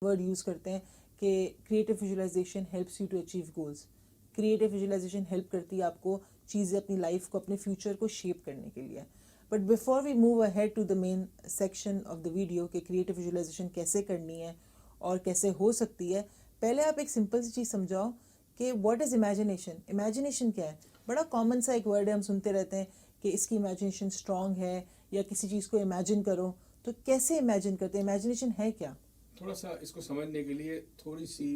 Word use کرتے ہیں کہ creative visualization helps you to achieve goals. Creative visualization help کرتی ہے آپ کو چیزیں اپنی لائف کو اپنے فیوچر کو شیپ کرنے کے لیے. But before we move ahead to the main section of the video کہ کریٹو ویژولائزیشن کیسے کرنی ہے اور کیسے ہو سکتی ہے, پہلے آپ ایک سمپل سی چیز سمجھاؤ کہ واٹ از امیجنیشن. امیجنیشن کیا ہے؟ بڑا کامن سا ایک ورڈ ہے, ہم سنتے رہتے ہیں کہ اس کی امیجنیشن اسٹرانگ ہے یا کسی چیز کو امیجن کرو. تو کیسے امیجن کرتے ہیں؟ امیجنیشن ہے کیا؟ تھوڑا سا اس کو سمجھنے کے لیے تھوڑی سی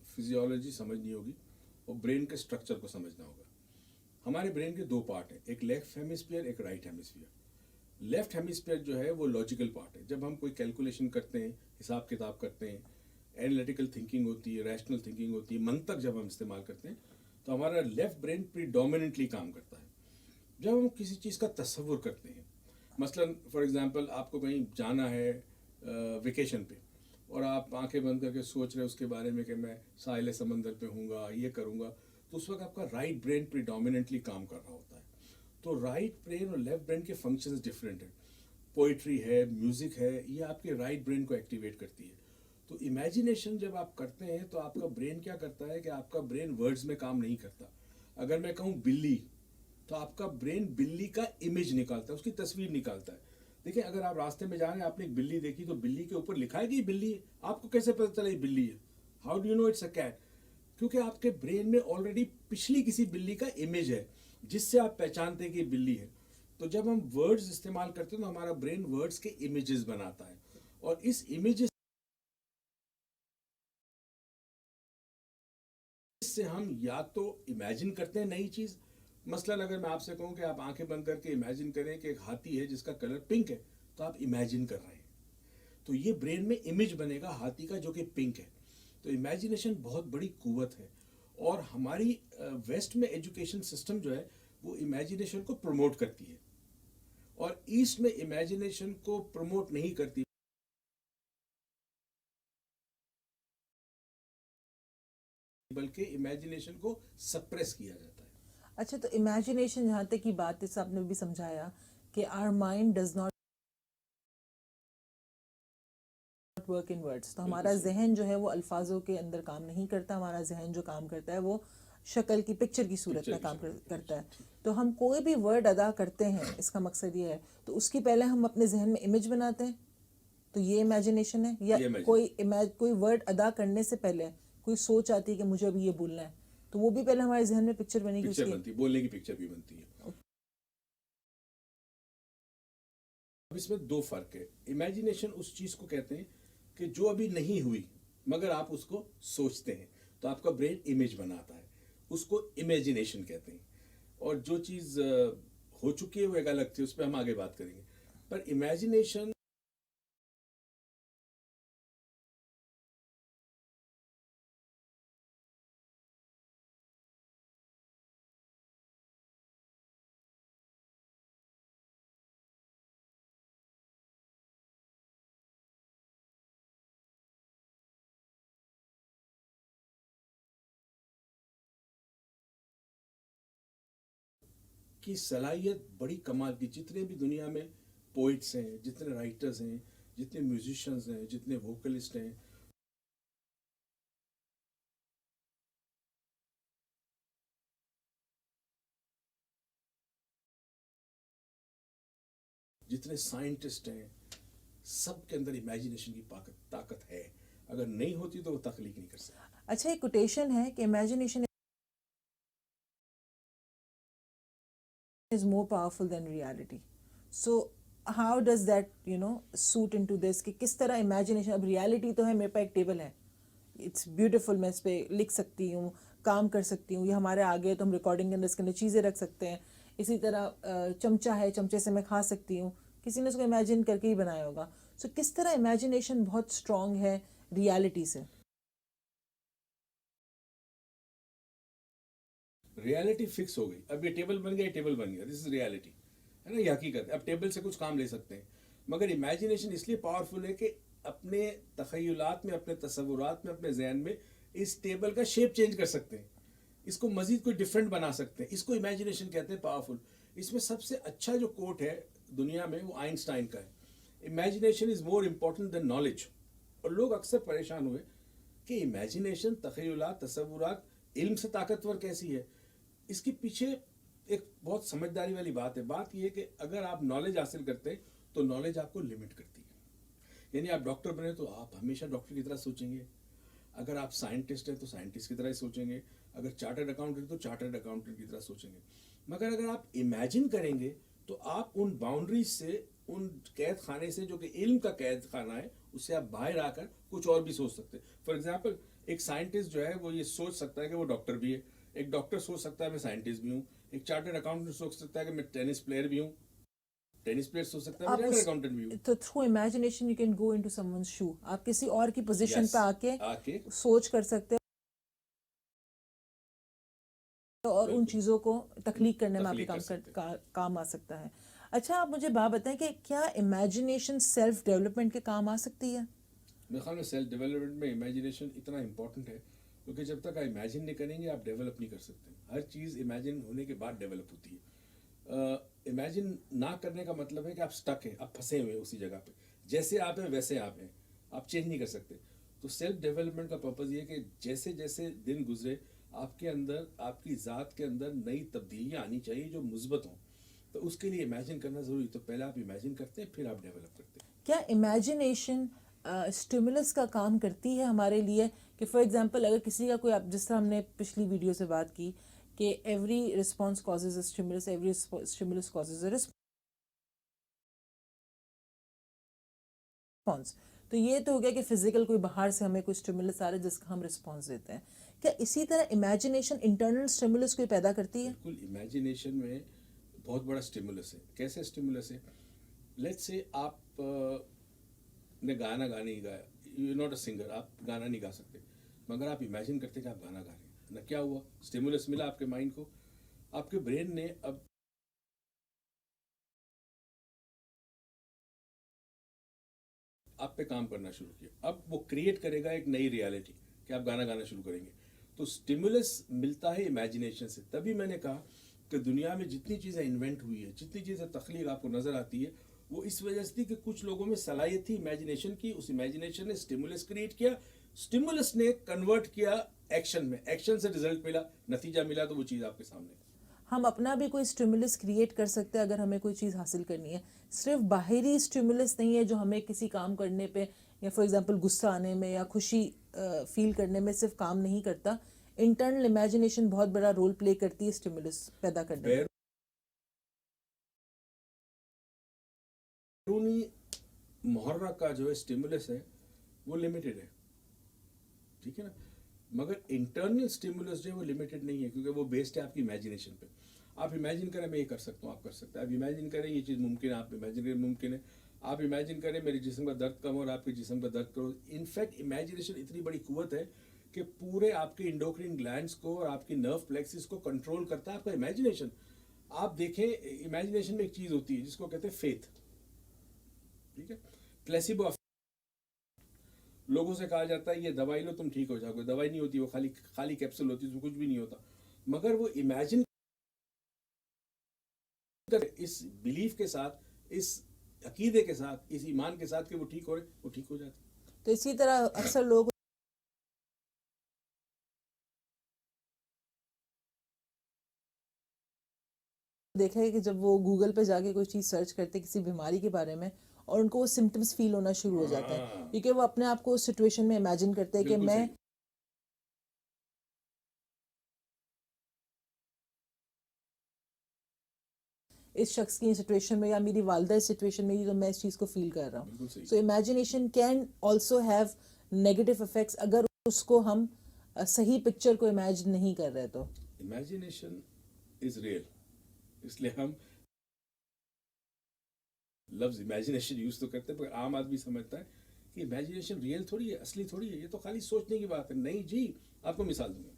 فزیولوجی سمجھنی ہوگی اور برین کے اسٹرکچر کو سمجھنا ہوگا. ہمارے برین کے دو پارٹ ہیں, ایک لیفٹ ہیمیسفیئر, ایک رائٹ ہیمیسفیئر. لیفٹ ہیمیسفیئر جو ہے وہ لاجیکل پارٹ ہے. جب ہم کوئی کیلکولیشن کرتے ہیں, حساب کتاب کرتے ہیں, اینالیٹیکل تھنکنگ ہوتی ہے, ریشنل تھنکنگ ہوتی ہے, منطق جب ہم استعمال کرتے ہیں تو ہمارا لیفٹ برین پریڈومیننٹلی کام کرتا ہے. جب ہم کسی چیز کا تصور کرتے ہیں, مثلا فار ایگزامپل آپ کو کہیں جانا ہے ویکیشن پہ, اور آپ آنکھیں بند کر کے سوچ رہے اس کے بارے میں کہ میں ساحل سمندر پہ ہوں گا, یہ کروں گا, تو اس وقت آپ کا رائٹ برین پریڈومیننٹلی کام کر رہا ہوتا ہے. تو رائٹ برین اور لیفٹ برین کے فنکشنز ڈفرینٹ ہیں. پوئٹری ہے, میوزک ہے, یہ آپ کے رائٹ برین کو ایکٹیویٹ کرتی ہے. تو امیجنیشن جب آپ کرتے ہیں تو آپ کا برین کیا کرتا ہے کہ آپ کا برین ورڈز میں کام نہیں کرتا. اگر میں کہوں بلی, تو آپ کا برین بلی کا امیج نکالتا ہے, اس کی تصویر نکالتا ہے. دیکھیں, اگر آپ راستے میں جا رہے ہیں, آپ نے ایک بلی دیکھی, تو بلی کے اوپر لکھا ہے کہ یہ بلی ہے. آپ کو کیسے پتہ چلا یہ بلی ہے؟ How do you know it's a cat? کیونکہ آپ کے برین میں آلریڈی پچھلی کسی بلی کا امیج ہے جس سے آپ پہچانتے ہیں کہ یہ بلی ہے. تو جب ہم ورڈز استعمال کرتے ہیں تو ہمارا برین ورڈز کے امیجز بناتا ہے, اور اس امیجز سے ہم یا تو امیجن کرتے ہیں نئی چیز. مثلا اگر میں آپ سے کہوں کہ آپ آنکھیں بند کر کے امیجن کریں کہ ایک ہاتھی ہے جس کا کلر پنک ہے, تو آپ امیجن کر رہے ہیں, تو یہ برین میں امیج بنے گا ہاتھی کا جو کہ پنک ہے. تو امیجنیشن بہت بڑی قوت ہے, اور ہماری ویسٹ میں ایجوکیشن سسٹم جو ہے وہ امیجنیشن کو پروموٹ کرتی ہے, اور ایسٹ میں امیجنیشن کو پروموٹ نہیں کرتی, بلکہ امیجنیشن کو سپریس کیا جاتا ہے. اچھا, تو امیجنیشن جہاں تک کی بات ہے, آپ نے بھی سمجھایا کہ our mind does not work in words. تو ہمارا ذہن جو ہے وہ الفاظوں کے اندر کام نہیں کرتا. ہمارا ذہن جو کام کرتا ہے وہ شکل کی, پکچر کی صورت میں کام کرتا ہے. تو ہم کوئی بھی ورڈ ادا کرتے ہیں, اس کا مقصد یہ ہے, تو اس کی پہلے ہم اپنے ذہن میں امیج بناتے ہیں, تو یہ امیجنیشن ہے. یا کوئی ورڈ ادا کرنے سے پہلے کوئی سوچ آتی ہے کہ مجھے ابھی یہ بولنا ہے, تو وہ بھی پہلے ہمارے ذہن میں پکچر بنے گی, پکچر بنتی ہے, بولنے کی پکچر بھی بنتی ہے. اب اس میں دو فرق ہے. امیجنیشن اس چیز کو کہتے ہیں کہ جو ابھی نہیں ہوئی مگر آپ اس کو سوچتے ہیں, تو آپ کا برین امیج بناتا ہے, اس کو امیجنیشن کہتے ہیں. اور جو چیز ہو چکی ہے وہ ایک الگ تھی, اس پہ ہم آگے بات کریں گے. پر امیجنیشن کی صلاحیت بڑی کمال کی. جتنے بھی دنیا میں پوئٹس ہیں, جتنے رائٹرز ہیں, جتنے میوزیشنز ہیں, جتنے ووکلسٹ ہیں, جتنے سائنٹسٹ ہیں, سب کے اندر امیجنیشن کی طاقت ہے. اگر نہیں ہوتی تو وہ تخلیق نہیں کر سکتے. اچھا, ایک کوٹیشن ہے کہ imagination is more powerful than reality. So how does that suit into this کہ کس طرح امیجنیشن, اب ریالٹی تو ہے, میرے پاس ایک ٹیبل ہے, اٹس بیوٹیفل, میں اس پہ لکھ سکتی ہوں, کام کر سکتی ہوں, یہ ہمارے آگے ہے تو ہم ریکارڈنگ کے اندر اس کے اندر چیزیں رکھ سکتے ہیں. اسی طرح چمچہ ہے, چمچے سے میں کھا سکتی ہوں, کسی نے اس کو امیجن کر کے ہی بنایا ہوگا. سو کس طرح امیجنیشن بہت اسٹرانگ ہے ریالٹی سے. ریالٹی فکس ہو گئی, اب یہ ٹیبل بن گیا, یہ ٹیبل بن گیا, دس از ریالٹی, ہے نا, یہ حقیقت ہے. اب ٹیبل سے کچھ کام لے سکتے ہیں, مگر امیجنیشن اس لیے پاورفل ہے کہ اپنے تخیلات میں, اپنے تصورات میں, اپنے ذہن میں اس ٹیبل کا شیپ چینج کر سکتے ہیں, اس کو مزید کوئی ڈفرینٹ بنا سکتے ہیں. اس کو امیجنیشن کہتے ہیں, پاورفل. اس میں سب سے اچھا جو کوٹ ہے دنیا میں وہ آئنسٹائن کا ہے, امیجنیشن از مور امپورٹنٹ دین نالج. اور لوگ اکثر پریشان ہوئے کہ امیجنیشن، تخیلات، تصورات علم سے طاقتور کیسی ہے. اس کے پیچھے ایک بہت سمجھداری والی بات ہے. بات یہ ہے کہ اگر آپ نالج حاصل کرتے ہیں تو نالج آپ کو لمٹ کرتی ہے. یعنی آپ ڈاکٹر بنے تو آپ ہمیشہ ڈاکٹر کی طرح سوچیں گے. اگر آپ سائنٹسٹ ہیں تو سائنٹسٹ کی طرح ہی سوچیں گے. اگر چارٹرڈ اکاؤنٹنٹ تو چارٹرڈ اکاؤنٹنٹ کی طرح سوچیں گے. مگر اگر آپ امیجن کریں گے تو آپ ان باؤنڈریز سے، ان قید خانے سے جو کہ علم کا قید خانہ ہے، اس سے آپ باہر آ کر کچھ اور بھی سوچ سکتے ہیں. فار ایگزامپل ایک سائنٹسٹ جو ہے وہ یہ سوچ سکتا ہے کہ وہ ڈاکٹر بھی ہے. ایک ڈاکٹر سوچ سکتا ہے میں سائنٹسٹ بھی ہوں. ایک چارٹرڈ اکاؤنٹنٹ سوچ سکتا ہے کہ میں ٹینس پلیئر بھی ہوں. ٹینس پلیئر سوچ سکتا ہے میں آپ چارٹرڈ اس اکاؤنٹنٹ بھی ہوں. تو through imagination you can go into someone's show. آپ کسی اور کی پوزیشن Yes. پہ آ آ کے کے سوچ کر سکتے ہیں اور ان بالکل. چیزوں کو تخلیق کرنے میں آپ کے تخلیق کر سکتے ہیں. کام آ سکتا ہے. اچھا آپ مجھے بات بتائیں کہ کیا امیجنیشن سیلف ڈیولپمنٹ کے کام آ سکتی ہے؟ میرے خیال میں سیلف ڈیولپمنٹ میں امیجنیشن اتنا امپورٹنٹ ہے کیونکہ جب تک آپ امیجن نہیں کریں گے آپ ڈیولپ نہیں کر سکتے. ہر چیز امیجن ہونے کے بعد ڈیولپ ہوتی ہے. امیجن نہ کرنے کا مطلب ہے کہ آپ اسٹک ہیں، آپ پھنسے ہوئے اسی جگہ پہ. جیسے آپ ہیں ویسے آپ ہیں، آپ چینج نہیں کر سکتے. تو سیلف ڈیولپمنٹ کا پرپز یہ ہے کہ جیسے جیسے دن گزرے آپ کے اندر، آپ کی ذات کے اندر نئی تبدیلیاں آنی چاہیے جو مثبت ہوں. تو اس کے لیے امیجن کرنا ضروری. تو پہلے آپ امیجن کرتے ہیں پھر آپ ڈیولپ کرتے ہیں. کیا امیجنیشن اسٹیمولس کا کام کرتی ہے ہمارے لیے کہ فار ایگزامپل اگر کسی کا کوئی، جس طرح ہم نے پچھلی ویڈیو سے بات کی کہ every response causes a stimulus, every stimulus causes a response. تو یہ تو ہو گیا کہ فزیکل کوئی باہر سے ہمیں کوئی اسٹیمولس آ رہا ہے جس کا ہم رسپانس دیتے ہیں. کیا اسی طرح امیجنیشن انٹرنل اسٹیمولس کو پیدا کرتی ہے؟ بالکل. امیجنیشن میں بہت بڑا اسٹیمولس ہے. کیسے اسٹیمولس ہے؟ لیٹ سے آپ نے گانا نہیں گایا، یو ناٹ اے سنگر، آپ گانا نہیں گا سکتے، مگر آپ امیجن کرتے کہ آپ گانا گا رہے ہیں. نہ کیا ہوا؟ اسٹیمولس ملا آپ کے مائنڈ کو. آپ کے برین نے اب آپ پہ کام کرنا شروع کیا. اب وہ کریٹ کرے گا ایک نئی ریالٹی کہ آپ گانا گانا شروع کریں گے. تو اسٹیمولس ملتا ہے امیجنیشن سے. تبھی میں نے کہا کہ دنیا میں جتنی چیزیں انوینٹ ہوئی ہے، جتنی چیزیں تخلیق آپ کو نظر آتی ہے، وہ اس وجہ سے تھی کہ کچھ لوگوں میں صلاحیت تھی امیجنیشن کی. اس امیجنیشن نے اسٹیمولس کریٹ کیا، اسٹیمولس نے کنورٹ کیا ایکشن میں، ایکشن سے رزلٹ ملا، نتیجہ ملا، تو وہ چیز آپ کے سامنے ہے. ہم اپنا بھی کوئی اسٹیمولس کریٹ کر سکتے ہیں اگر ہمیں کوئی چیز حاصل کرنی ہے. صرف باہری اسٹیمولس نہیں ہے جو ہمیں کسی کام کرنے پہ یا فار ایگزامپل غصہ آنے میں یا خوشی فیل کرنے میں صرف کام نہیں کرتا. انٹرنل امیجنیشن بہت بڑا رول پلے کرتی ہے اسٹیمولس پیدا کرنے میں. بیرونی محرک کا جو اسٹیمولس ہے وہ لمیٹڈ ہے، ٹھیک ہے نا. مگر انٹرنل اسٹیمولس جو ہے وہ لمیٹڈ نہیں ہے کیونکہ وہ بیسڈ ہے آپ کی امیجنیشن پہ. آپ امیجن کریں میں یہ کر سکتا ہوں، آپ کر سکتے ہیں. آپ امیجن کریں یہ چیز ممکن ہے، آپ امیجن کریں ممکن ہے. آپ امیجن کریں میرے جسم کا درد کم ہو اور آپ کے جسم کا درد کرو. انفیکٹ امیجنیشن اتنی بڑی قوت ہے کہ پورے آپ کے انڈوکرین گلینڈس کو اور آپ کی نرو پلیکسس کو کنٹرول کرتا ہے آپ کا امیجنیشن. آپ دیکھیں امیجنیشن میں ایک چیز ہوتی ہے جس کو کہتے ہیں فیتھ، ٹھیک ہے. پلیسیبو لوگوں سے کہا جاتا ہے یہ دوائی لو تم ٹھیک ہو جاؤ گے. دوائی نہیں ہوتی، وہ خالی کیپسول ہوتی ہے، اس میں کچھ بھی نہیں ہوتا. مگر وہ امیجن اس بلیف کے ساتھ، اس عقیدے کے ساتھ، اس ایمان کے ساتھ کہ وہ ٹھیک ہو رہے، وہ ٹھیک ہو جاتے. تو اسی طرح اکثر لوگ دیکھا ہے کہ جب وہ گوگل پہ جا کے کوئی چیز سرچ کرتے کسی بیماری کے بارے میں اور ان کو وہ سمٹمس فیل ہونا شروع ہو جاتا ہے کیونکہ وہ اپنے آپ کو اس سچویشن میں امیجن کرتے ہیں کہ بالکل میں صحیح. اس شخص کی سچویشن میں یا میری والدہ اس سچویشن میں تو میں اس چیز کو فیل کر رہا ہوں. بالکل صحیح. So imagination can also have negative effects اگر اس کو ہم صحیح پکچر کو امیجن نہیں کر رہے. تو امیجنیشن از ریئل، اس لیے ہم لفظ امیجنیشن یوز تو کرتے ہیں پر عام آدمی سمجھتا ہے کہ امیجنیشن ریئل تھوڑی ہے، اصلی تھوڑی ہے، یہ تو خالی سوچنے کی بات ہے. نہیں جی. آپ کو مثال دوں گا.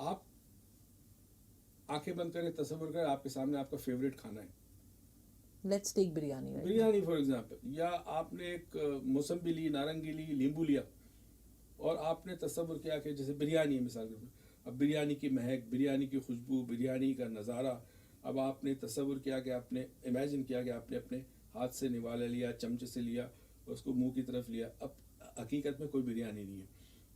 آپ آنکھیں بند کریں، تصور کریں آپ کے سامنے آپ کا فیوریٹ کھانا ہے، let's take biryani. Biryani for example. یا آپ نے ایک موسمبی لی، نارنگی لی، لیمبو لیا اور آپ نے تصور کیا کہ جیسے بریانی ہے مثال کے طور پر، اب بریانی کی مہک، بریانی کی خوشبو، بریانی کا نظارہ، اب آپ نے تصور کیا کہ آپ نے امیجن کیا کہ آپ نے اپنے ہاتھ سے نوالا لیا، چمچے سے لیا، اس کو منہ کی طرف لیا. اب حقیقت میں کوئی بریانی نہیں ہے،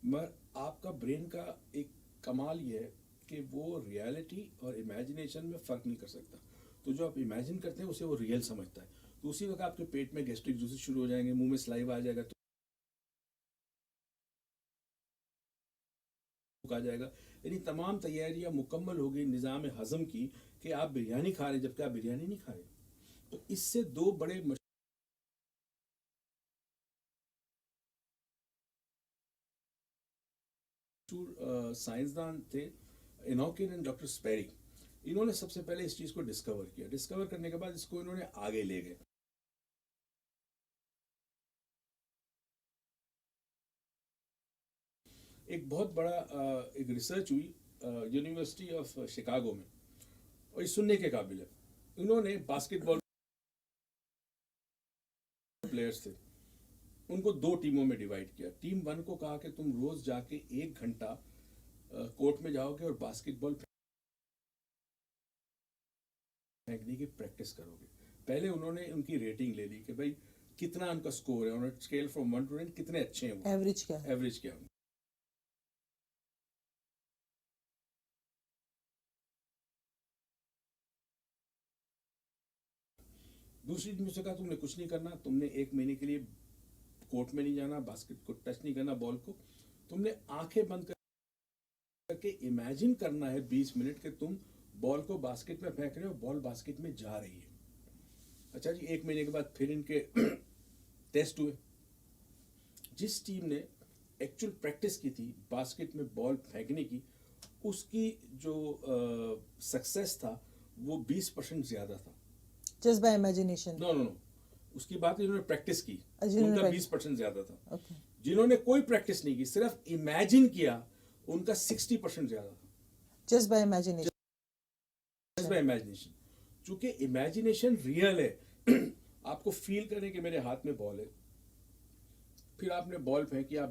مگر آپ کا برین کا ایک کمال یہ ہے کہ وہ ریالٹی اور امیجنیشن میں فرق نہیں کر سکتا. تو جو آپ امیجن کرتے ہیں اسے وہ ریئل سمجھتا ہے. تو اسی وقت آپ کے پیٹ میں گیسٹرک جوسز شروع ہو جائیں گے، منہ میں سلائیوا آ جائے گا، آ جائے گا. یعنی تمام تیاریاں مکمل ہوگی نظام ہضم کی کہ آپ بریانی کھا رہے ہیں جبکہ آپ بریانی نہیں کھا رہے. تو اس سے دو بڑے مشہور سائنسدان تھے، انوکین اینڈ ڈاکٹر اسپیری. انہوں نے سب سے پہلے اس چیز کو ڈسکور کیا. ڈسکور کرنے کے بعد اس کو انہوں نے آگے لے گئے. ایک بہت بڑا ایک ریسرچ ہوئی یونیورسٹی آف شکاگو میں، اور یہ سننے کے قابل ہے. انہوں نے باسکٹ بال پلیئرس تھے، ان کو دو ٹیموں میں ڈیوائڈ کیا. ٹیم 1 کو کہا کہ تم روز جا کے 1 گھنٹہ کورٹ میں جاؤ گے اور باسکٹ بال پھینکنے کی پریکٹس کرو گے. پہلے انہوں نے ان کی ریٹنگ لے لی کہ بھائی کتنا ان کا سکور ہے، انہوں نے اسکیل فرام 1 to 10 کتنے اچھے ہیں، ایوریج کیا ہے. ایوریج کیا. دوسری ٹیم سے کہا تم نے کچھ نہیں کرنا، تم نے 1 مہینے کے لیے کورٹ میں نہیں جانا، باسکٹ کو ٹچ نہیں کرنا، بال کو. تم نے آنکھیں بند کر کے امیجن کرنا ہے 20 منٹ کہ تم بال کو باسکٹ میں پھینک رہے ہو، بال باسکٹ میں جا رہی ہے. اچھا جی، 1 مہینے کے بعد پھر ان کے ٹیسٹ ہوئے. جس ٹیم نے ایکچوئل پریکٹس کی تھی باسکٹ میں بال پھینکنے کی، اس کی جو سکسیس تھا وہ 20% زیادہ تھا. Just by imagination. No no no, اس کی بات انہوں نے پریکٹس کی، جنہوں ان نے کا 20% زیادہ تھا. اوکے. جنہوں نے کوئی پریکٹس نہیں کی، صرف امیجن کیا، ان کا 60% زیادہ تھا. Just by imagination. Just by imagination. چونکہ امیجنیشن ریئل ہے. آپ کو فیل کریں کہ میرے ہاتھ میں بال ہے، پھر آپ نے بال پھینکی، آپ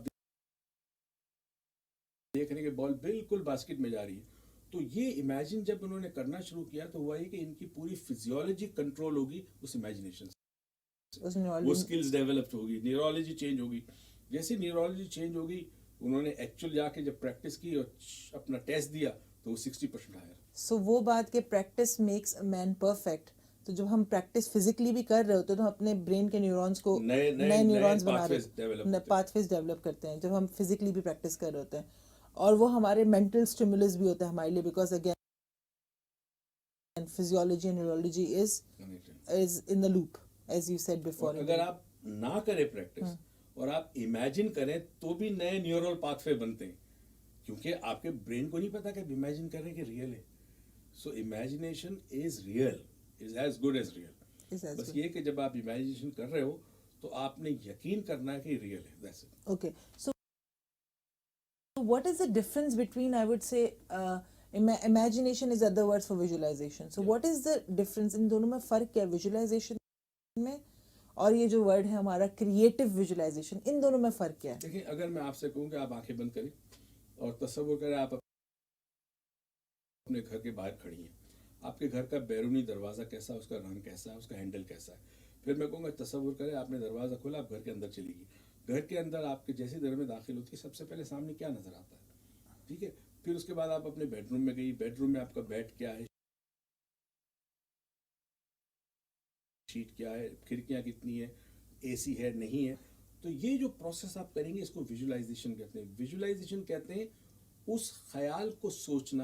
دیکھ رہے ہیں کہ بال بالکل باسکٹ میں جا رہی ہے. تو یہ امیجن جب انہوں نے کرنا شروع کیا تو ہوا یہ کہ ان کی پوری فزیولوجی کنٹرول ہوگی اس امیجنیشن سے. وہ اسکلز ڈیولپ ہوگی، نیورولوجی چینج ہوگی. جیسے نیورولوجی چینج ہوگی، انہوں نے ایکچوئل جا کے جب پریکٹس کی اور اپنا ٹیسٹ دیا تو وہ 60% آیا. سو وہ بات کہ practice makes a man perfect. تو جب ہم پریکٹس فزیکلی بھی کر رہے ہوتے ہیں تو ہم اپنے برین کے نیورونس کو نئے نیورونس بنا رہے ہیں، پاتھ ویز ڈیولپ کرتے ہیں جب ہم فزیکلی بھی پریکٹس کر رہے ہوتے ہیں. اور وہ ہمارے مینٹل اسٹیمولس بھی ہوتا ہے ہمارے لیے، because again physiology and neurology is in the loop as you said before. اگر آپ نہ کریں پریکٹس اور آپ امیجن کریں تو بھی نئے نیورل پاتھ وے بنتے ہیں، کیونکہ آپ کے برین کو نہیں پتا کہ آپ امیجن کر رہے ہیں کہ ریئل ہے. So imagination is real, is as good as real. بس یہ کہ جب آپ امیجنیشن کر رہے ہو تو آپ نے یقین کرنا ہے کہ ریئل ہے. That's it. Okay. So what is the difference between, I would say, imagination is other words for visualization. So what is the difference ان دونوں میں فرق کیا ہے visualization میں اور یہ جو ورڈ ہے ہمارا کریٹو ویژولائزیشن، ان دونوں میں فرق کیا ہے؟ دیکھیں، اگر میں آپ سے کہوں کہ آپ آنکھیں بند کریں اور تصور کریں آپ اپنے گھر کے باہر کھڑی ہیں، آپ کے گھر کا بیرونی دروازہ کیسا ہے، اس کا رنگ کیسا ہے، اس کا ہینڈل کیسا ہے. پھر میں کہوں گا تصور کریں آپ نے دروازہ کھولا، آپ گھر کے اندر چلی گئی. گھر کے اندر آپ کے جیسے در میں داخل ہوتی ہے سب سے پہلے سامنے کیا نظر آتا ہے؟ ٹھیک ہے. پھر اس کے بعد آپ اپنے بیڈ روم میں گئی، بیڈ روم میں آپ کا بیڈ کیا ہے، شیٹ کیا ہے، کھڑکیاں کتنی ہیں، اے سی ہے نہیں ہے. تو یہ جو پروسیس آپ کریں گے اس کو ویژولائزیشن کہتے ہیں. ویژولائزیشن کہتے ہیں اس خیال کو سوچنا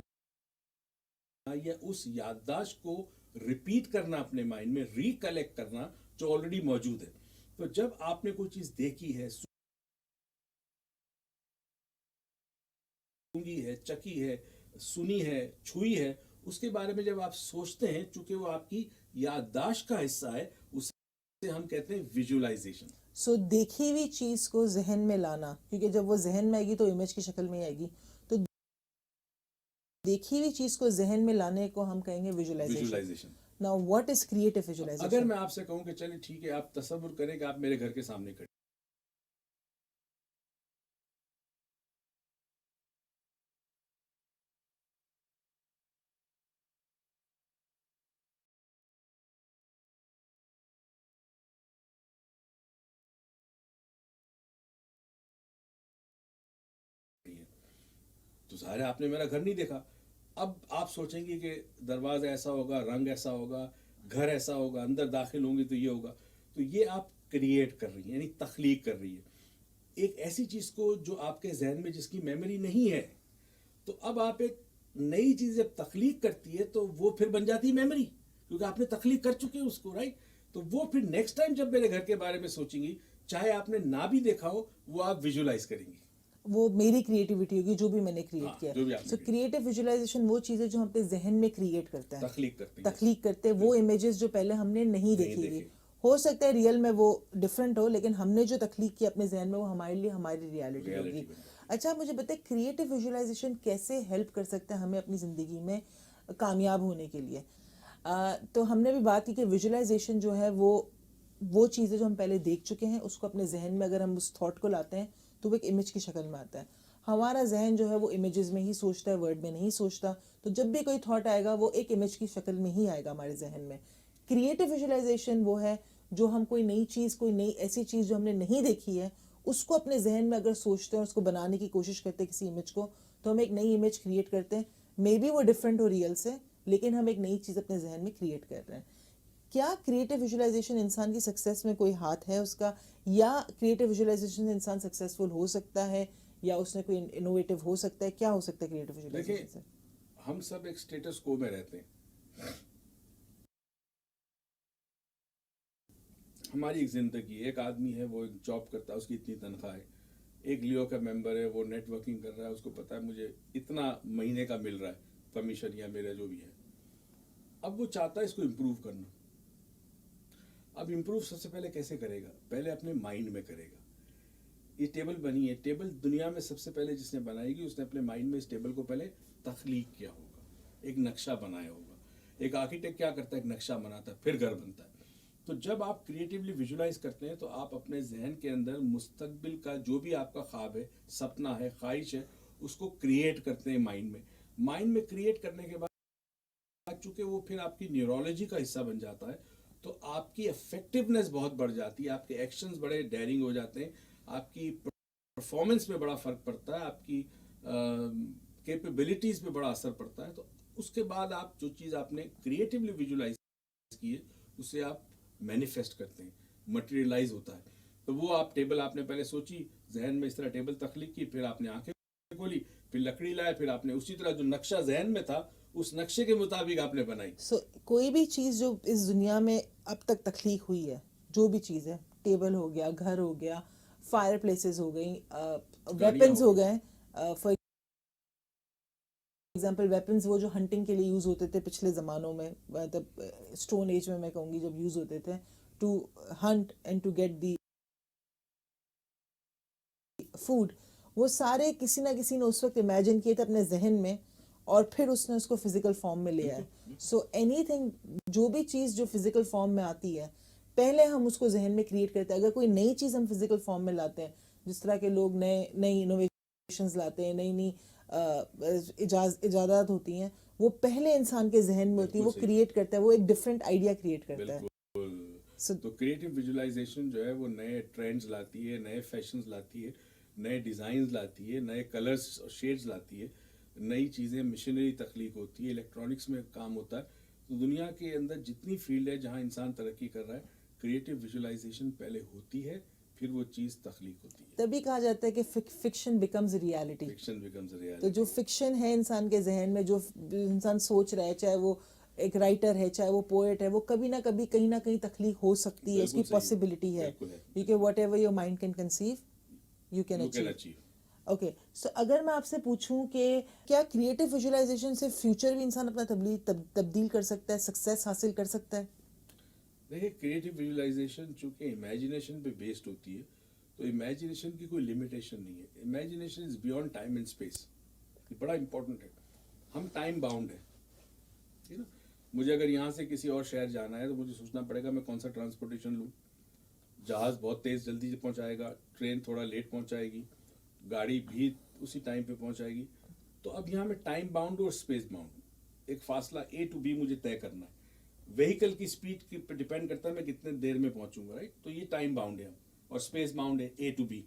یا اس یادداشت کو ریپیٹ کرنا اپنے مائنڈ میں، ریکلیکٹ کرنا جو آلریڈی موجود ہے. تو جب آپ نے کوئی چیز دیکھی ہے، سونگی ہے، چکی ہے، سنی ہے، چھوئی ہے، اس کے بارے میں جب آپ سوچتے ہیں، چونکہ وہ آپ کی یادداشت کا حصہ ہے، اسے ہم کہتے ہیں ویژولائزیشن. سو دیکھی ہوئی چیز کو ذہن میں لانا، کیونکہ جب وہ ذہن میں آئے گی تو امیج کی شکل میں آئے گی. تو دیکھی ہوئی چیز کو ذہن میں لانے کو ہم کہیں گے visualisation. Now what is creative visualization? اگر میں آپ سے کہوں کہ چلیں ٹھیک ہے، آپ تصور کریں کہ آپ میرے گھر کے سامنے کھڑے تو ظاہر ہے آپ نے میرا گھر نہیں دیکھا. اب آپ سوچیں گے کہ دروازہ ایسا ہوگا, رنگ ایسا ہوگا, گھر ایسا ہوگا, اندر داخل ہوں گے تو یہ ہوگا. تو یہ آپ کریٹ کر رہی ہیں, یعنی تخلیق کر رہی ہے ایک ایسی چیز کو جو آپ کے ذہن میں جس کی میموری نہیں ہے. تو اب آپ ایک نئی چیز جب تخلیق کرتی ہے تو وہ پھر بن جاتی ہے میموری, کیونکہ آپ نے تخلیق کر چکے اس کو, رائٹ. تو وہ پھر نیکسٹ ٹائم جب میرے گھر کے بارے میں سوچیں گی, چاہے آپ نے نہ بھی دیکھا ہو, وہ آپ ویژولائز کریں گی. وہ میری کریٹیوٹی ہوگی جو بھی میں نے کریٹ کیا. جو بھی آپ نے سو کریٹو ویژولائزیشن وہ چیزیں جو ہم اپنے ذہن میں کریٹ کرتے ہیں, تخلیق کرتے ہیں وہ امیجز جو پہلے ہم نے نہیں دیکھی ہوئی. ہو سکتا ہے ریئل میں وہ ڈفرینٹ ہو, لیکن ہم نے جو تخلیق کی اپنے ذہن میں وہ ہمارے لیے ہماری ریالٹی ہوگی. اچھا مجھے بتائیں کریٹو ویژولائزیشن کیسے ہیلپ کر سکتا ہے ہمیں اپنی زندگی میں کامیاب ہونے کے لیے. تو ہم نے بھی بات کی کہ ویژولائزیشن جو ہے وہ چیزیں جو ہم پہلے دیکھ چکے ہیں اس کو اپنے ذہن میں اگر ہم اس تھاٹ کو لاتے ہیں تو وہ ایک امیج کی شکل میں آتا ہے. ہمارا ذہن جو ہے وہ امیجز میں ہی سوچتا ہے, ورڈ میں نہیں سوچتا. تو جب بھی کوئی تھاٹ آئے گا وہ ایک امیج کی شکل میں ہی آئے گا ہمارے ذہن میں. کریٹو ویژولائزیشن وہ ہے جو ہم کوئی نئی چیز, کوئی نئی ایسی چیز جو ہم نے نہیں دیکھی ہے اس کو اپنے ذہن میں اگر سوچتے ہیں اور اس کو بنانے کی کوشش کرتے ہیں کسی امیج کو, تو ہم ایک نئی امیج کریٹ کرتے ہیں. مے بی وہ ڈفرینٹ ہو ریئل سے, لیکن ہم ایک نئی چیز اپنے ذہن میں کریٹ کر رہے ہیں. کیا کریٹو ویژولائزیشن انسان کی سکسیس میں کوئی ہاتھ ہے اس کا, یا کریٹو ویژولائزیشن سے انسان سکسیسفل ہو سکتا ہے, یا اس نے کوئی انوویٹو ہو سکتا ہے, کیا ہو سکتا ہے کریٹو ویژولائزیشن سے؟ ہم سب ایک اسٹیٹس کو میں رہتے ہیں. ہماری ایک زندگی, ایک آدمی ہے وہ ایک جاب کرتا ہے, اس کی اتنی تنخواہ ہے. ایک لیو کا ممبر ہے, وہ نیٹ ورکنگ کر رہا ہے, اس کو پتا ہے مجھے اتنا مہینے کا مل رہا ہے کمیشن یا میرا جو بھی ہے. اب وہ چاہتا ہے اس کو امپروو کرنا. اب امپروو سب سے پہلے کیسے کرے گا؟ پہلے اپنے مائنڈ میں کرے گا. یہ ٹیبل بنی ہے, ٹیبل دنیا میں سب سے پہلے جس نے بنائی گی اس نے اپنے مائنڈ میں اس ٹیبل کو پہلے تخلیق کیا ہوگا, ایک نقشہ بنایا ہوگا. ایک آرکیٹیکٹ کیا کرتا ہے, ایک نقشہ بناتا ہے, پھر گھر بنتا ہے. تو جب آپ کریٹیولی ویژولائز کرتے ہیں تو آپ اپنے ذہن کے اندر مستقبل کا جو بھی آپ کا خواب ہے, سپنا ہے, خواہش ہے, اس کو کریٹ کرتے ہیں مائنڈ میں. مائنڈ میں کریٹ کرنے کے بعد چونکہ وہ پھر آپ کی نیورولوجی کا حصہ بن جاتا ہے, تو آپ کی افیکٹونیس بہت بڑھ جاتی ہے, آپ کے ایکشنز بڑے ڈیئرنگ ہو جاتے ہیں, آپ کی پرفارمنس میں بڑا فرق پڑتا ہے, آپ کی کیپیبلٹیز پہ بڑا اثر پڑتا ہے. تو اس کے بعد آپ جو چیز آپ نے کریٹیولی ویژولائز کی ہے اسے آپ مینیفیسٹ کرتے ہیں, مٹیریلائز ہوتا ہے. تو وہ آپ ٹیبل آپ نے پہلے سوچی, ذہن میں اس طرح ٹیبل تخلیق کی, پھر آپ نے آنکھیں کھولی, پھر لکڑی لائے, پھر آپ نے اسی طرح جو نقشہ ذہن میں تھا اس نقشے کے مطابق آپ نے بنائی. کوئی بھی چیز جو اس دنیا میں اب تک تخلیق ہوئی ہے, جو بھی چیز ہے, ٹیبل ہو گیا, گھر ہو گیا, فائر پلیسز ہو گئی, ویپنز ہو گئے. فار ایگزامپل ویپنز وہ جو ہنٹنگ کے لیے یوز ہوتے تھے پچھلے زمانوں میں, مطلب اسٹون ایج میں کہوں گی جب یوز ہوتے تھے to hunt and to get the food, وہ سارے کسی نہ کسی نے اس وقت امیجن کیے تھے اپنے ذہن میں, اور پھر اس نے اس کو فزیکل فارم میں لیا ہے. سو اینی تھنگ, جو بھی چیز جو فزیکل فارم میں آتی ہے پہلے ہم اس کو ذہن میں کریٹ کرتے ہیں. اگر کوئی نئی چیز ہم فزیکل فارم میں لاتے ہیں, جس طرح کے لوگ نئی انوویشنز لاتے ہیں, نئی ایجادات ہوتی ہیں, وہ پہلے انسان کے ذہن میں ہوتی ہے, وہ کریٹ کرتا ہے, وہ ایک ڈفرینٹ آئیڈیا کریٹ کرتا ہے. تو کریٹیو ویژولائزیشن جو ہے وہ نئے ٹرینڈز لاتی ہے, نئے فیشنز لاتی ہے, نئے ڈیزائنز لاتی ہے, نئے کلرز اور شیڈز لاتی ہے, نئی چیزیں, مشینری تخلیق ہوتی ہے, الیکٹرانکس میں کام ہوتا ہے. تو دنیا کے اندر جتنی فیلڈ ہے جہاں انسان ترقی کر رہا ہے, کریٹیو ویژولائزیشن پہلے ہوتی ہے, پھر وہ چیز تخلیق ہوتی ہے. تبھی کہا جاتا ہے کہ فکشن بیکمز ریالٹی. تو جو فکشن ہے انسان کے ذہن میں, جو انسان سوچ رہا ہے, چاہے وہ ایک رائٹر ہے, چاہے وہ پوئٹ ہے, وہ کبھی نہ کبھی کہیں نہ کہیں تخلیق ہو سکتی ہے, اس کی پاسبلٹی ہے, کیونکہ whatever your mind can conceive you can achieve. Okay, so اگر میں آپ سے پوچھوں کہ کیا کریٹو ویژولائزیشن سے فیوچر بھی انسان اپنا تبدیل کر سکتا ہے, سکسیس حاصل کر سکتا ہے؟ دیکھیے کریٹیو ویژولائزیشن چونکہ امیجنیشن پہ بیسڈ ہوتی ہے, تو امیجنیشن کی کوئی لمیٹیشن نہیں ہے. Imagination is beyond time and space. یہ بڑا امپورٹنٹ ہے. ہم ٹائم باؤنڈ ہیں, ٹھیک ہے نا. مجھے اگر یہاں سے کسی اور شہر جانا ہے تو مجھے سوچنا پڑے گا میں کون سا ٹرانسپورٹیشن لوں. جہاز بہت تیز جلدی سے پہنچائے گا, ٹرین تھوڑا لیٹ پہنچائے گی, گاڑی بھی اسی ٹائم پہ پہنچائے گی. تو اب یہاں میں ٹائم باؤنڈ اور اسپیس باؤنڈ, ایک فاصلہ A to B مجھے طے کرنا ہے. وہیکل کی اسپیڈ پہ ڈیپینڈ کرتا ہے میں کتنے دیر میں پہنچوں گا, رائٹ. تو یہ ٹائم باؤنڈ ہے, اور اسپیس باؤنڈ ہے A to B.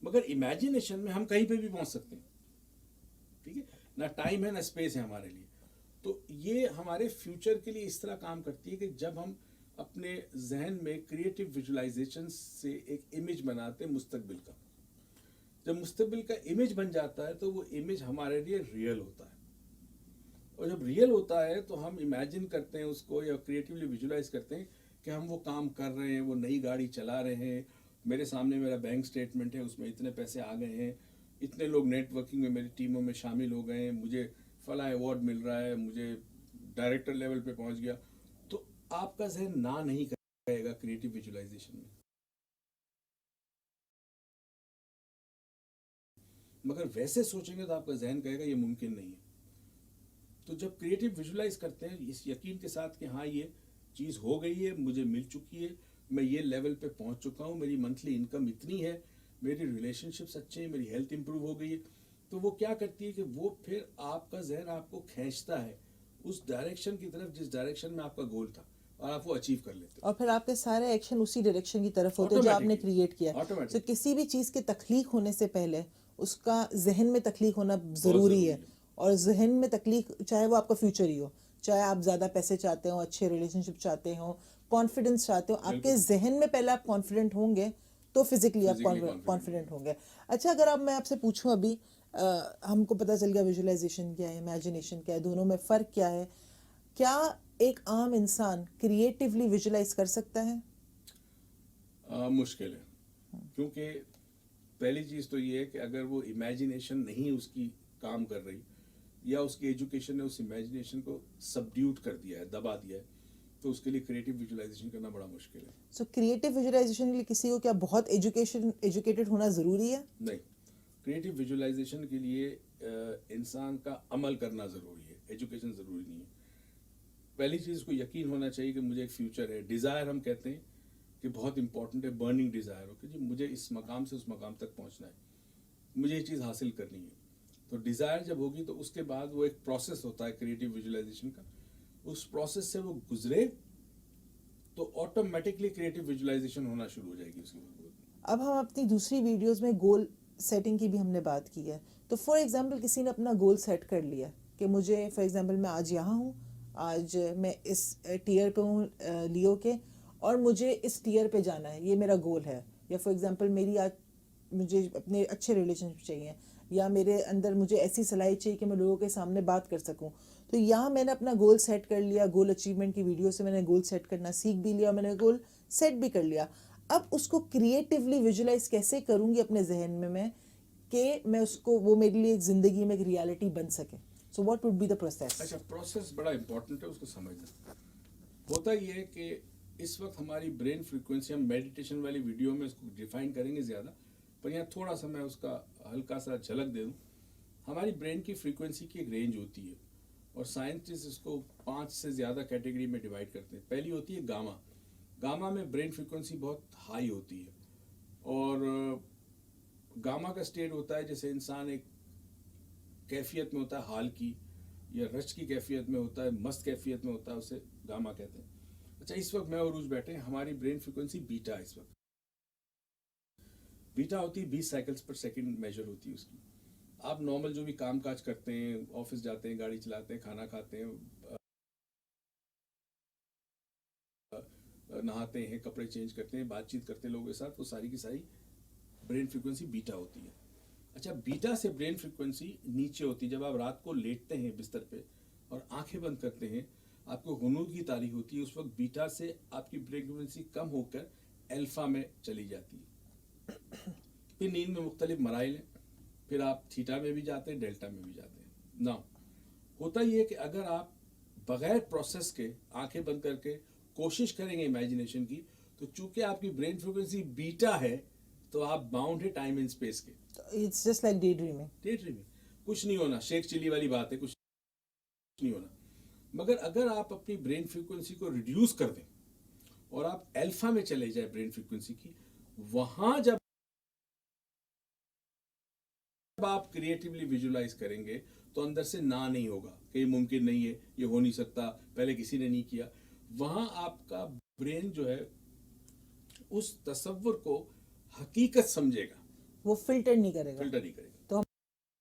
مگر امیجنیشن میں ہم کہیں پہ بھی پہنچ سکتے ہیں. ٹھیک ہے نہ ٹائم ہے نہ اسپیس ہے ہمارے لیے. تو یہ ہمارے فیوچر کے لیے اس طرح کام کرتی ہے کہ جب ہم اپنے ذہن میں کریٹو ویژولائزیشن سے ایک امیج بناتے ہیں مستقبل کا, جب مستقبل کا امیج بن جاتا ہے تو وہ امیج ہمارے لیے ریئل ہوتا ہے, اور جب ریئل ہوتا ہے تو ہم امیجن کرتے ہیں اس کو یا کریٹیولی ویژولائز کرتے ہیں کہ ہم وہ کام کر رہے ہیں, وہ نئی گاڑی چلا رہے ہیں, میرے سامنے میرا بینک سٹیٹمنٹ ہے, اس میں اتنے پیسے آ گئے ہیں, اتنے لوگ نیٹ ورکنگ میں میری ٹیموں میں شامل ہو گئے ہیں, مجھے فلاں ایوارڈ مل رہا ہے, مجھے ڈائریکٹر لیول پہ پہنچ گیا. تو آپ کا ذہن نہ نہیں کہے گا کریٹو ویژولائزیشن میں, مگر ویسے سوچیں گے تو آپ کا ذہن کہے گا یہ ممکن نہیں ہے. تو جب کریٹو ویژولائز کرتے ہیں اس یقین کے ساتھ کہ ہاں یہ چیز ہو گئی ہے, مجھے مل چکی ہے, میں یہ لیول پہ پہنچ چکا ہوں, میری منتھلی انکم اتنی ہے, میری ریلیشن شپس اچھے ہیں, میری ہیلتھ امپروو ہو گئی ہے, تو وہ کیا کرتی ہے کہ وہ پھر آپ کا ذہن آپ کو کھینچتا ہے اس ڈائریکشن کی طرف جس ڈائریکشن میں آپ کا گول تھا, اور آپ وہ اچیو کر لیتے اور پھر آپ کے سارے ایکشن اسی ڈائریکشن کی طرف ہوتے ہیں جو آپ نے کریٹ کیا. Automatically. تو کسی بھی چیز کے تخلیق ہونے سے پہلے اس کا ذہن میں تخلیق ہونا ضروری ہے, اور ذہن میں تخلیق چاہے وہ آپ کا فیوچر ہی ہو, چاہے آپ زیادہ پیسے چاہتے ہو, اچھے ریلیشن شپ چاہتے ہو, کانفیڈنس چاہتے ہو, آپ کے ذہن میں پہلے آپ کانفیڈنٹ ہوں گے تو فزیکلی آپ کانفیڈنٹ ہوں گے. اچھا, اگر میں آپ سے پوچھوں ابھی, ہم کو پتہ چل گیا ویژولائزیشن کیا ہے, امیجنیشن کیا ہے, دونوں میں فرق کیا ہے, کیا ایک عام انسان کریٹیولی ویژولائز کر سکتا ہے؟ مشکل ہے, کیونکہ پہلی چیز تو یہ ہے کہ اگر وہ امیجنیشن نہیں اس کی کام کر رہی, یا اس کی ایجوکیشن نے اس امیجنیشن کو سبڈیوٹ کر دیا ہے, دبا دیا ہے, تو اس کے لیے کریٹو ویژولائزیشن کرنا بڑا مشکل ہے. سو کریٹو ویژولائزیشن کے لیے کسی کو کیا بہت ایجوکیٹڈ ہونا ضروری ہے؟ نہیں, کریٹو ویژولائزیشن کے لیے انسان کا عمل کرنا ضروری ہے, ایجوکیشن ضروری نہیں ہے. پہلی چیز کو یقین ہونا چاہیے کہ مجھے ایک فیوچر ہے. ڈیزائر ہم کہتے ہیں کہ بہت امپورٹنٹ ہے, برننگ ڈیزائر ہو کہ جی مجھے اس مقام سے اس مقام تک پہنچنا ہے, مجھے یہ چیز حاصل کرنی ہے. تو ڈیزائر جب ہوگی تو اس کے بعد وہ ایک پروسیس ہوتا ہے کریٹو ویژولائزیشن کا, اس پروسیس سے وہ گزرے تو آٹومیٹکلی کریٹو ویژولائزیشن ہونا شروع ہو جائے گی اس کی. اب ہم اپنی دوسری ویڈیوز میں گول سیٹنگ کی بھی ہم نے بات کی ہے. تو فار ایگزامپل کسی نے اپنا گول سیٹ کر لیا کہ مجھے فار ایگزامپل میں آج یہاں ہوں, آج میں اس ٹیئر پہ ہوں لیو کے, اور مجھے اس ٹیئر پہ جانا ہے, یہ میرا گول ہے. یا فار ایگزامپل میری آج مجھے اپنے اچھے ریلیشن شپ چاہیے, یا میرے اندر مجھے ایسی صلاحیت چاہیے کہ میں لوگوں کے سامنے بات کر سکوں. تو یہاں میں نے اپنا گول سیٹ کر لیا, گول اچیومنٹ کی ویڈیو سے میں نے گول سیٹ کرنا سیکھ بھی لیا, میں نے گول سیٹ بھی کر لیا. اب اس کو کریٹیولی ویژولائز کیسے کروں گی اپنے ذہن میں کہ میں اس کو, وہ میرے لیے ایک زندگی میں ایک ریالٹی بن سکے. So what would be the process? اچھا, پروسیس بڑا امپورٹنٹ ہے, اس کو سمجھنا. ہوتا یہ ہے کہ اس وقت ہماری برین فریکوینسی, ہم میڈیٹیشن والی ویڈیو میں اس کو ڈیفائن کریں گے زیادہ, پر یہاں تھوڑا سا میں اس کا ہلکا سا جھلک دے دوں. ہماری برین کی فریکوینسی کی ایک رینج ہوتی ہے, اور سائنٹسٹ اس کو 5 سے زیادہ کیٹیگری میں ڈیوائڈ کرتے ہیں. پہلی ہوتی ہے گاما. گاما میں برین فریکوینسی بہت ہائی ہوتی ہے, اور گاما کا اسٹیٹ ہوتا ہے جیسے انسان ایک کیفیت میں ہوتا ہے حال کی, یا رچ کی کیفیت میں ہوتا ہے, مست کیفیت میں ہوتا ہے, اسے گاما کہتے ہیں. اچھا, اس وقت میں اور عروج بیٹھے ہیں, ہماری برین فریکوینسی بیٹا ہے. اس وقت بیٹا ہوتی ہے 20 سائیکلز پر سیکنڈ میجر ہوتی ہے اس کی. آپ نارمل جو بھی کام کاج کرتے ہیں, آفس جاتے ہیں, گاڑی چلاتے ہیں, کھانا کھاتے ہیں, نہاتے ہیں, کپڑے چینج کرتے ہیں, بات چیت کرتے ہیں لوگوں کے ساتھ, وہ ساری کی ساری برین فریکوینسی بیٹا ہوتی ہے. اچھا, بیٹا سے برین فریکوینسی نیچے ہوتی ہے. جب آپ رات کو لیٹتے ہیں بستر پہ اور آنکھیں بند کرتے ہیں, آپ کو غنود کی تاری ہوتی ہے, اس وقت بیٹا سے آپ کی برین فریکوینسی کم ہو کر الفا میں چلی جاتی ہے. پھر نیند میں مختلف مراحل ہیں, پھر آپ تھیٹا میں بھی جاتے ہیں, ڈیلٹا میں بھی جاتے ہیں. نا ہوتا یہ ہے کہ اگر آپ بغیر پروسیس کے آنکھیں بند کر کے کوشش کریں گے امیجنیشن کی, تو چونکہ آپ کی برین فریکوینسی بیٹا ہے تو آپ باؤنڈ ہے ٹائم اینڈ اسپیس کے. It's just like day dreaming. Day dreaming کچھ نہیں ہونا, شیخ چلی والی بات ہے, کچھ نہیں ہونا. مگر اگر آپ اپنی برین فریکوینسی کو ریڈیوس کر دیں اور آپ الفا میں چلے جائیں برین فریکوینسی کی, وہاں جب آپ کریٹیولی ویژولائز کریں گے تو اندر سے نہ نہیں ہوگا کہ یہ ممکن نہیں ہے, یہ ہو نہیں سکتا, پہلے کسی نے نہیں کیا. وہاں آپ کا برین جو ہے اس تصور کو حقیقت سمجھے گا, وہ فلٹر نہیں کرے گا. فلٹر نہیں کرے گا.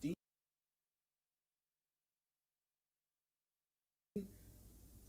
3